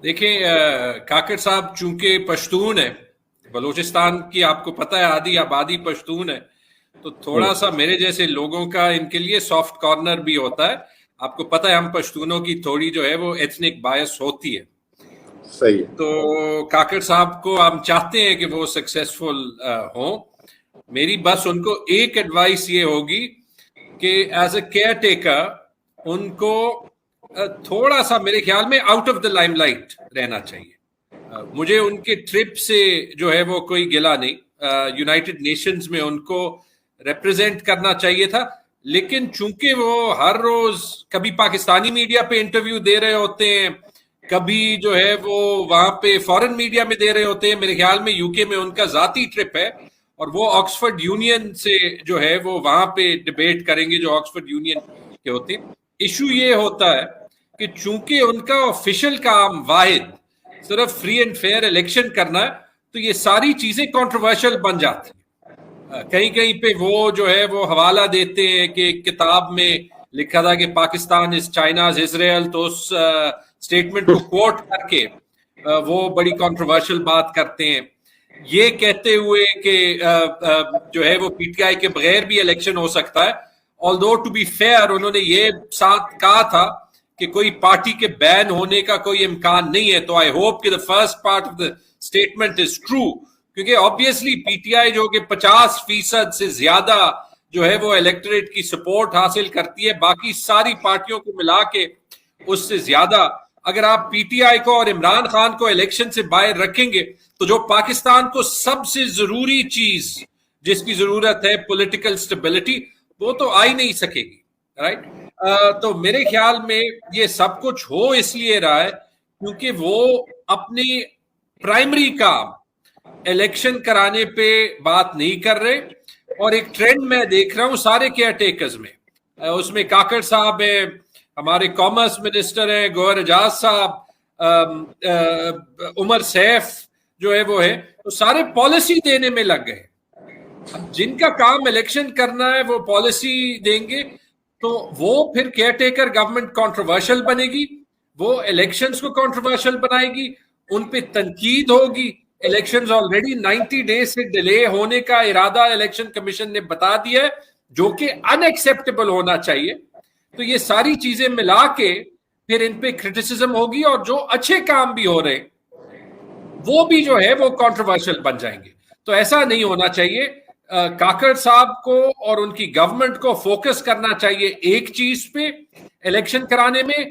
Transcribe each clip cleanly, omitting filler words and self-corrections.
دیکھیں کاکڑ صاحب چونکہ پشتون ہے، بلوچستان کی آپ کو پتہ ہے آدھی آبادی پشتون ہے، تو تھوڑا سا میرے جیسے لوگوں کا ان کے لیے سافٹ کارنر بھی ہوتا ہے. آپ کو پتہ ہے ہم پشتونوں کی تھوڑی جو ہے وہ ایتھنک بایس ہوتی ہے. صحیح ہے. تو کاکڑ صاحب کو ہم چاہتے ہیں کہ وہ سکسیسفل ہوں. میری بس ان کو ایک ایڈوائس یہ ہوگی کہ ایز اے کیئر ٹیکر ان کو تھوڑا سا میرے خیال میں out of the Lime light رہنا چاہیے. مجھے ان کے ٹرپ سے جو ہے وہ کوئی گلا نہیں. یونائٹڈ نیشنز میں ان کو ریپرزینٹ کرنا چاہیے تھا، لیکن چونکہ وہ ہر روز کبھی پاکستانی میڈیا پہ انٹرویو دے رہے ہوتے ہیں، کبھی جو ہے وہ وہاں پہ فورن میڈیا میں دے رہے ہوتے ہیں. میرے خیال میں یو کے میں ان کا ذاتی ٹرپ ہے اور وہ آکسفورڈ یونین سے جو ہے وہ وہاں پہ ڈبیٹ کریں گے جو آکسفورڈ یونین کے ہوتے ہیں. ایشو یہ ہوتا ہے کہ چونکہ ان کا آفیشل کام واحد صرف فری اینڈ فیئر الیکشن کرنا ہے، تو یہ ساری چیزیں کنٹروورشل بن جاتی ہیں. کہیں کہیں پہ وہ جو ہے وہ حوالہ دیتے ہیں کہ کتاب میں لکھا تھا کہ پاکستان از چائناز اسرائیل، تو اس اسٹیٹمنٹ کو کوٹ کر کے وہ بڑی کنٹروورشل بات کرتے ہیں. یہ کہتے ہوئے کہ جو ہے وہ پی ٹی آئی کے بغیر بھی الیکشن ہو سکتا ہے. although to be fair انہوں نے یہ ساتھ کہا تھا کہ کوئی پارٹی کے بین ہونے کا کوئی امکان نہیں ہے. تو آئی ہوپ کہ the first part of the statement is true، کیونکہ obviously پی ٹی آئی جو کہ 50% سے زیادہ جو ہے وہ الیکٹریٹ کی سپورٹ حاصل کرتی ہے، باقی ساری پارٹیوں کو ملا کے اس سے زیادہ. اگر آپ پی ٹی آئی کو اور عمران خان کو الیکشن سے باہر رکھیں گے تو جو پاکستان کو سب سے ضروری چیز جس کی ضرورت ہے پولیٹیکل سٹیبلٹی، وہ تو آ ہی نہیں سکے گی. رائٹ؟ تو میرے خیال میں یہ سب کچھ ہو اس لیے رہا ہے کیونکہ وہ اپنی پرائمری کام الیکشن کرانے پہ بات نہیں کر رہے. اور ایک ٹرینڈ میں دیکھ رہا ہوں سارے کیئر ٹیکرز میں، اس میں کاکڑ صاحب ہیں، ہمارے کامرس منسٹر ہیں گوہر اعجاز صاحب، عمر سیف جو ہے وہ ہے، تو سارے پالیسی دینے میں لگ گئے. اب جن کا کام الیکشن کرنا ہے وہ پالیسی دیں گے، تو وہ پھر کیئر ٹیکر گورنمنٹ کنٹروورشل بنے گی، وہ الیکشنز کو کنٹروورشل بنائے گی، ان پہ تنقید ہوگی. الیکشنز آلریڈی 90 ڈیز سے ڈیلے ہونے کا ارادہ الیکشن کمیشن نے بتا دیا ہے، جو کہ ان ایکسیپٹیبل ہونا چاہیے. تو یہ ساری چیزیں ملا کے پھر ان پہ کرٹیسزم ہوگی، اور جو اچھے کام بھی ہو رہے وہ بھی جو ہے وہ کنٹروورشل بن جائیں گے. تو ایسا نہیں ہونا چاہیے. کاکڑ صاحب کو اور ان کی گورنمنٹ کو فوکس کرنا چاہیے ایک چیز پہ الیکشن کرانے میں،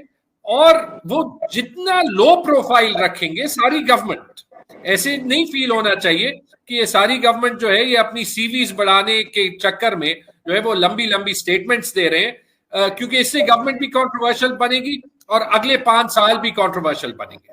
اور وہ جتنا لو پروفائل رکھیں گے ساری گورنمنٹ، ایسے نہیں فیل ہونا چاہیے کہ یہ ساری گورنمنٹ جو ہے یہ اپنی سی ویز بڑھانے کے چکر میں جو ہے وہ لمبی لمبی سٹیٹمنٹس دے رہے ہیں، کیونکہ اس سے گورنمنٹ بھی کنٹروورشل بنے گی اور اگلے 5 سال بھی کنٹروورشل بنیں گے.